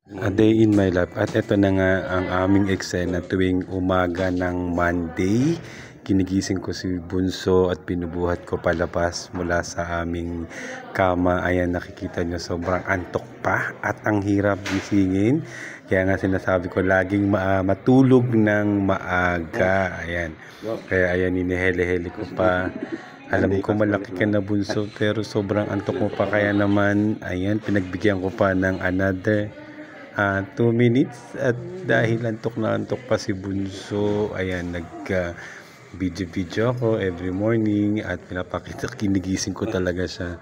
A day in my life. At ito na nga ang aming eksena tuwing umaga ng Monday. Ginigising ko si Bunso at pinubuhat ko palabas mula sa aming kama. Ayan, nakikita nyo, sobrang antok pa at ang hirap gisingin. Kaya nga sinasabi ko laging matulog ng maaga. Ayan. Kaya ayan, inihele-hele ko pa. Alam ko malaki ka na, Bunso, pero sobrang antok mo pa. Kaya naman, ayan, pinagbigyan ko pa ng another 2 minutes. At dahil antok na antok pa si Bunso, ayan, video ako every morning at pinapakita, kinigising ko talaga siya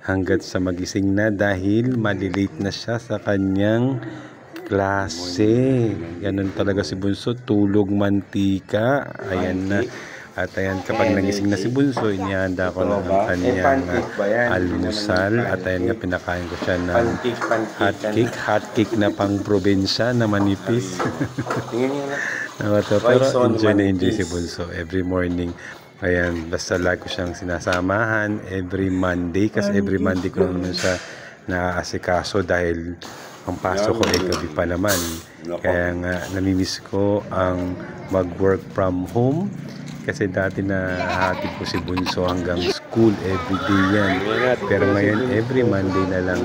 hanggat sa magising na dahil malilate na siya sa kanyang klase. Ganun talaga si Bunso, tulog mantika. Ayan na. At ayan, kapag nagising na si Bunso, inihanda ko na ang kanyang almusal. At ayan nga, pinakain ko siya ng hot cake na pang probinsya na manipis. Pero enjoy si Bunso every morning. Ayan, basta lagi ko siyang sinasamahan every Monday. Kasi every Monday ko naman siya naaasikaso dahil ang pasok ko ay gabi pa naman. Kaya nga, namimiss ko ang mag-work from home. Kasi dati na hatid ko si Bunso hanggang school everyday yan. Pero ngayon every Monday na lang.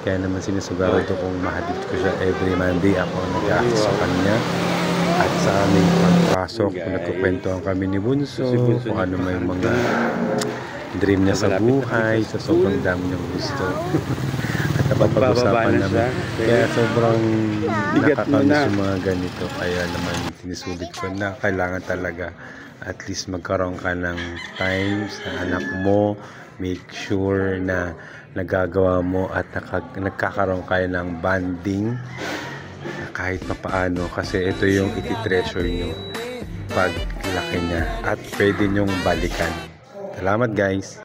Kaya naman sinusugarado kong mahatid ko siya every Monday. Ako nag-access sa kanya. At sa aming pagpasok, nagkukwentuhan kami ni Bunso kung ano may mga dream niya sa buhay. So sobrang dami niyang gusto. At napapag-usapan naman. Kaya sobrang nakakamiss yung mga ganito. Kaya naman sinisulit ko na kailangan talaga at least magkaroon ka ng time sa anak mo. Make sure na nagagawa mo at nagkakaroon kayo ng bonding kahit papaano, kasi ito yung iti-treasure nyo pag laki niya at pwede nyong balikan. Salamat guys!